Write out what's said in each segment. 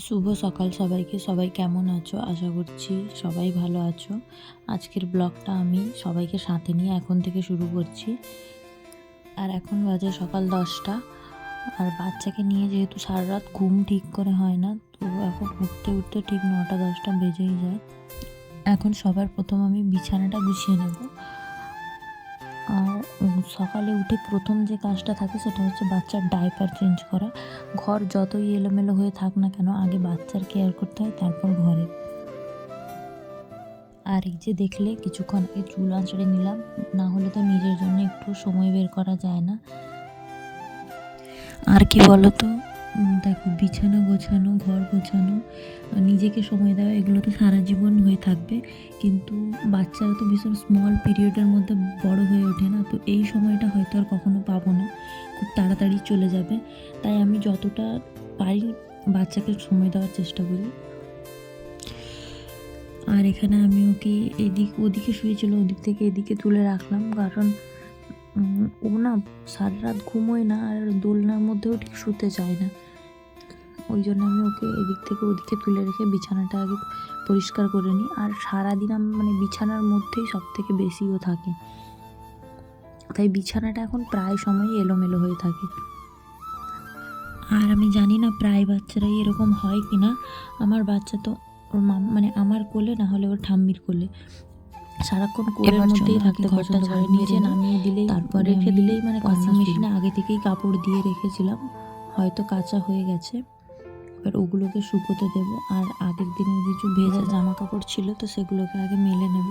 শুভ সকাল সবাইকে। সবাই কেমন আছো? আশা করছি সবাই ভালো আছো। আজকের ব্লগটা আমি সবাইকে সাথে নিয়ে এখন থেকে শুরু করছি। আর এখন বাজে সকাল 10টা। আর বাচ্চাকে নিয়ে যেহেতু সারা রাত ঘুম ঠিক করে হয় না, তো এখন উঠতে উঠতে ঠিক 9টা-10টা বেজেই যায়। এখন সবার প্রথম আমি বিছানাটা গুছিয়ে নেব। আর সকালে উঠে প্রথম যে কাজটা থাকে সেটা হচ্ছে বাচ্চার ডাইপার চেঞ্জ করা। ঘর যতই এলোমেলো হয়ে থাক না কেন, আগে বাচ্চার কেয়ার করতে হয়, তারপর ঘরের। আর এই যে দেখলে কিছুক্ষণ আগে চুল আঁচড়ে নিলাম, না হলে তো নিজের জন্য একটু সময় বের করা যায় না। আর কি বলতো, দেখো, বিছানা গোছানো, ঘর গোছানো, নিজেকে সময় দেওয়া, এগুলো তো সারা জীবন হয়ে থাকবে। কিন্তু বাচ্চারা তো ভীষণ স্মল পিরিয়ডের মধ্যে বড় হয়ে ওঠে না, তো এই সময়টা হয়তো আর কখনো পাবো না, খুব তাড়াতাড়ি চলে যাবে। তাই আমি যতটা পারি বাচ্চাকে সময় দেওয়ার চেষ্টা করি। আর এখানে আমি ওকে ওদিকে শুয়েছিল, ওদিক থেকে এদিকে তুলে রাখলাম, কারণ ও না সারা রাত ঘুমোয় না, আর দোলনার মধ্যেও ঠিক শুতে চায় না। ওই জন্য আমি ওকে এদিক থেকে ওদিকে তুলে রেখে বিছানাটা আগে পরিষ্কার করে নিই। আর সারাদিন আমি বিছানার মধ্যেই সব থেকে বেশিও থাকে, তাই বিছানাটা এখন প্রায় সময়ই এলোমেলো হয়ে থাকে। আর আমি জানি না প্রায় বাচ্চারাই এরকম হয় কি না। আমার বাচ্চা তো ওর আমার কোলে, না হলে ওর ঠাম্মির কোলে, সারাক্ষণ কোলের মধ্যেই থাকতে পছন্দ করে। নিচে নামিয়ে দিলেই, তারপর রেখে দিলেই, ওয়াশিং মেশিনে আগে থেকেই কাপড় দিয়ে রেখেছিলাম, হয়তো কাঁচা হয়ে গেছে, এবার ওগুলোকে শুকোতে দেবো। আর আগের দিনের কিছু ভেজা জামা কাপড় ছিল, তো সেগুলোকে আগে মেলে নেব।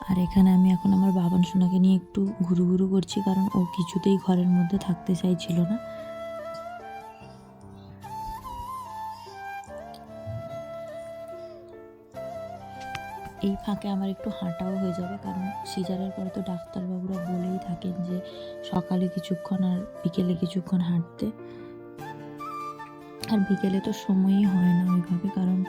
আর এখানে আমি এখন আমার বাবান সোনাকে নিয়ে একটু ঘুরু করছি, কারণ ও কিছুতেই ঘরের মধ্যে থাকতে চাইছিল না। এই ফাঁকে আমার একটু হাঁটাও হয়ে যাবে, কারণ সিজারের পরে তো ডাক্তারবাবুরা বলেই থাকেন যে সকালে কিছুক্ষণ আর বিকেলে কিছুক্ষণ হাঁটতে। আর বিকেলে তো সময়ই হয় না ওইভাবে, কারণ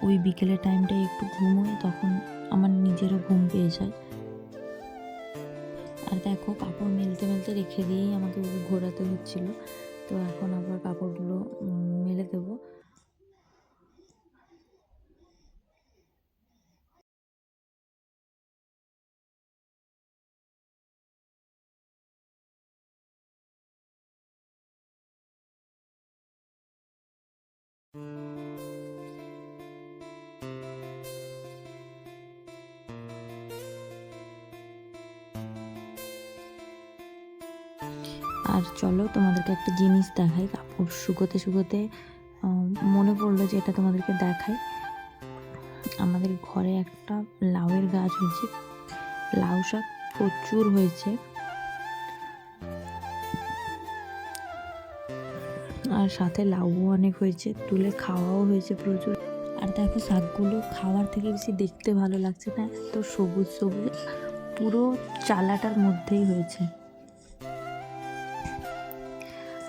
ওই বিকেলের টাইমটাই একটু ঘুমোয়, তখন আমার নিজেরও ঘুম পেয়ে যায়। আর দেখো, কাপড় মেলতে মেলতে রেখে দিয়েই আমাকে ঘোরাতে হচ্ছিল, তো এখন আবার কাপড়গুলো মেলে দেবো। আর চলো তোমাদেরকে একটা জিনিস দেখাই। কাপড় শুকোতে শুকোতে মনে পড়লো যে এটা তোমাদেরকে দেখাই। আমাদের ঘরে একটা লাউয়ের গাছ হয়েছে, লাউ শাক প্রচুর হয়েছে, আর সাথে লাউও অনেক হয়েছে, তুলে খাওয়াও হয়েছে প্রচুর। আর দেখো, শাকগুলো খাওয়ার থেকে বেশি দেখতে ভালো লাগছে না, এত সবুজ সবুজ, পুরো চালাটার মধ্যেই হয়েছে।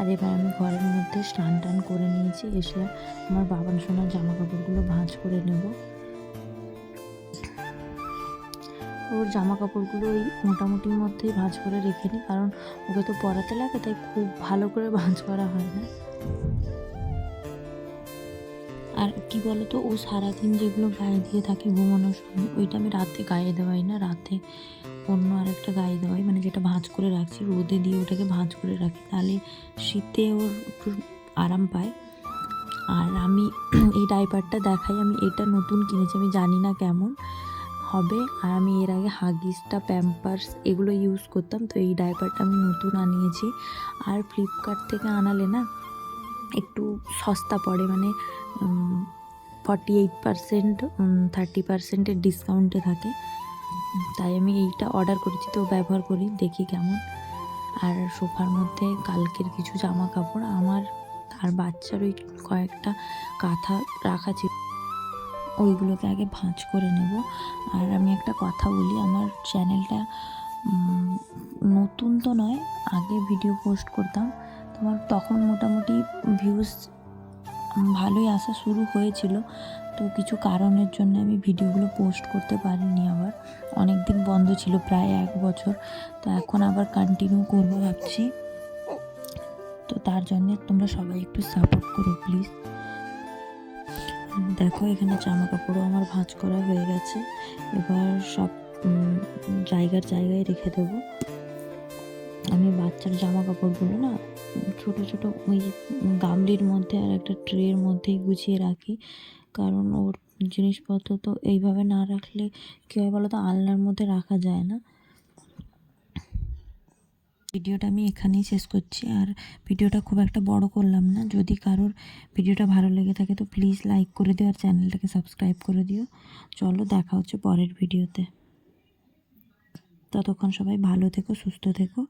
আর এবার আমি ঘরের মধ্যে স্নান টান করে নিয়েছি, এসে আমার বাবান সোনার জামা কাপড়গুলো ভাঁজ করে নেব। ওর জামা কাপড়গুলো ওই মোটামুটির মধ্যেই ভাঁজ করে রেখে নিই, কারণ ওকে তো পরাতে লাগে, তাই খুব ভালো করে ভাঁজ করা হয় না। আর কি বলতো, ও সারাদিন যেগুলো গায়ে দিয়ে থাকে ঘুমানোর সময়, ওইটা আমি রাতে গায়ে দেওয়াই না, রাতে অন্য আরেকটা গায়ে দেওয়াই, যেটা ভাঁজ করে রাখছি, রোদে দিয়ে ওটাকে ভাঁজ করে রাখি, তাহলে শীতে ওর একটু আরাম পায়। আর আমি এই ডাইপারটা দেখাই, আমি এটা নতুন কিনেছি, আমি জানি না কেমন হবে। আর আমি এর আগে হাগিসটা, প্যাম্পার্স এগুলো ইউজ করতাম, তো এই ডাইপারটা আমি নতুন আনিয়েছি। আর ফ্লিপকার্ট থেকে আনালে না একটু সস্তা পড়ে, 48%, 30%-এর ডিসকাউন্টে থাকে, তাই আমি এইটা অর্ডার করেছি, তো ব্যবহার করি, দেখি কেমন। আর সোফার মধ্যে কালকের কিছু জামা কাপড় আমার আর বাচ্চার ওই কয়েকটা কাঁথা রাখা ছিল, ওইগুলোকে আগে ভাঁজ করে নেব। আর আমি একটা কথা বলি, আমার চ্যানেলটা নতুন তো নয়, আগে ভিডিও পোস্ট করতাম, তোমার তখন মোটামুটি ভিউজ ভালোই আসা শুরু হয়েছিল, তো কিছু কারণের জন্য আমি ভিডিওগুলো পোস্ট করতে পারিনি, আবার অনেক দিন বন্ধ ছিল, প্রায় 1 বছর, তো এখন আবার কন্টিনিউ করবো ভাবছি। তো তার জন্যে তোমরা সবাই একটু সাপোর্ট করো প্লিজ। দেখো এখানে জামা কাপড়ও আমার ভাঁজ করা হয়ে গেছে, এবার সব জায়গায় রেখে দেবো। আমি বাচ্চার জামা কাপড়গুলো না ছোট ছোট ওই গামলির মধ্যে আর একটা ট্রের মধ্যেই গুছিয়ে রাখি, কারণ ওর জিনিসপত্র তো এইভাবে না রাখলে কী হয় বলো তো, আলনার মধ্যে রাখা যায় না। ভিডিওটা আমি এখানেই শেষ করছি, আর ভিডিওটা খুব একটা বড় করলাম না। যদি কারোর ভিডিওটা ভালো লেগে থাকে তো প্লিজ লাইক করে দিও আর চ্যানেলটাকে সাবস্ক্রাইব করে দিও। চলো দেখা হচ্ছে পরের ভিডিওতে, ততক্ষণ সবাই ভালো থেকো, সুস্থ থেকো।